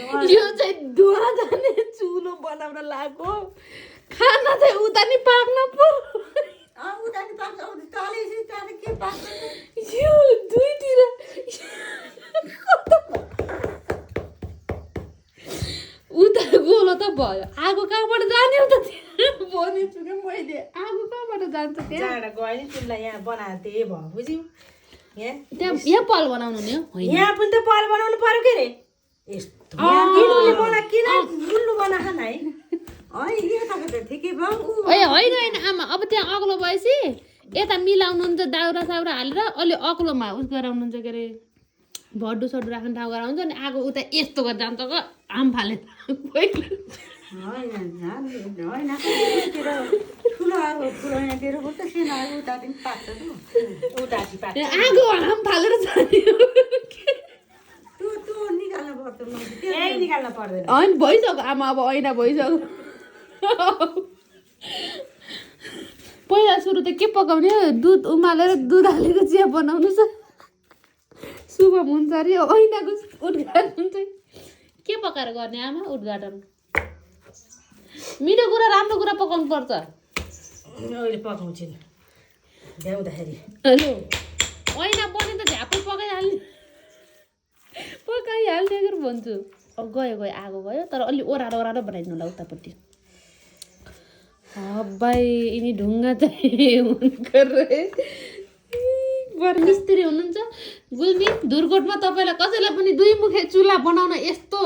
यो चाहिँ धुवा जाने चुलो बनाउन लाग्यो खाना चाहिँ उता नि पाक्न पर्यो उता नि पाक्छ तले चाहिँ के पाक्छ यो दुईतिर उता गोलो त भयो आगो कहाँबाट जाने उता भनेछु क्या मैले आगो कहाँबाट जान्छ त्यहाँ जाँडा गयो नि तिमीलाई यहाँ बनाएको त्यही भयो बुझ्यौ यहाँ पल बनाउनु नि होइन यहाँ पनि त पल बनाउनु पर्यो के रे यस्तो किनुले बना किन गुल्लु बना खान है ठिकै भयो ए होइन होइन आमा अब त्यहाँ अग्लो भएपछि यता मिलाउनुहुन्छ दाउरा साउरा हालेर अलि अग्लोमा उस गराउनुहुन्छ के अरे भड्डु सड्डु राख्ने ठाउँ गराउँछ अनि आगो उता यस्तो गरेर जान्छ क आम फाले आगो आम फालेर जाने निकाल्नु पर्दैन होइन भइसक्यो आमा अब ऐना भइसक्यो पहिला सुरु त के पकाउने दुध उमालेर दुध हालेको चिया बनाउनु छ शुभम हुन्छ अरे ऐनाको उद्घाटन चाहिँ के पकाएर गर्ने आमा उद्घाटन मिठो कुरा राम्रो कुरा पकाउनु पर्छ अहिले पकाउँछु नि भ्याउँदाखेरि हेलो ऐना बने त झ्यापै पकाइहाल्ने अगर भन्छु अब गयो आगो गयो तर अलि ओह्रालो ओह्रालो बनाइदिनु होला उतापट्टि भाइ यिनी ढुङ्गा चाहिँ मिस्त्री हुनुहुन्छ गुल्मी धुरकोटमा तपाईँलाई कसैलाई पनि दुई मुखे चुल्हा बनाउन यस्तो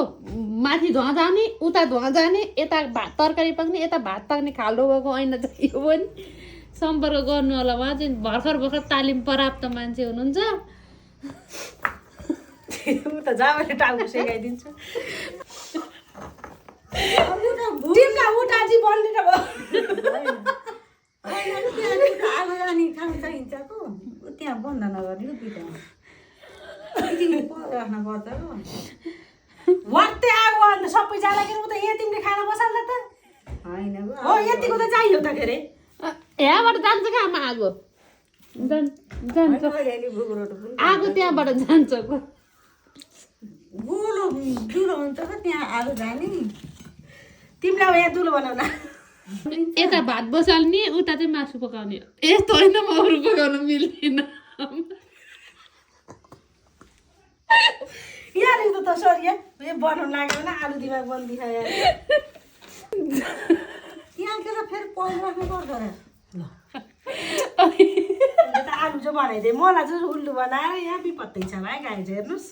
माथि धुवा जाने उता धुवा जाने यता भात तरकारी पाक्ने यता भात पाक्ने खाल्डो गएको ऐना चाहियो भने सम्पर्क गर्नु होला उहाँ चाहिँ भर्खर तालिम प्राप्त मान्छे हुनुहुन्छ त जाबले टाउको सेकाइदिन्छु तिमीलाई उठाजी बन्ने त त्यहाँ बन्द नगर्ने राख्न पर्छ वात्तै आगो अन्त सबै जाँदाखेरि उता यहाँ तिमीले खाना बसाल्दा त होइन हो यतिको त चाहियो त के अरे यहाँबाट जान्छ क्या आमा आगो जान्छ आगो त्यहाँबाट जान्छ गोलो दुलो हुन्छ त त्यहाँ आलु जाने तिमीलाई अब यहाँ दुलो बनाउन यता भात बसाल्ने उता चाहिँ मासु पकाउने यस्तो होइन म अरू पकाउन मिल्दैन यहाँ त सरी यो बनाउनु लाग्यो भने आलु दिमाग बन्दिखा यहाँ के त फेरि पल राख्नु पर्छ र त आलु चाहिँ बनाइदिएँ मलाई चाहिँ उल्लु बनाएर यहाँ बिपत्तै छ भाइ गाई चाहिँ हेर्नुहोस्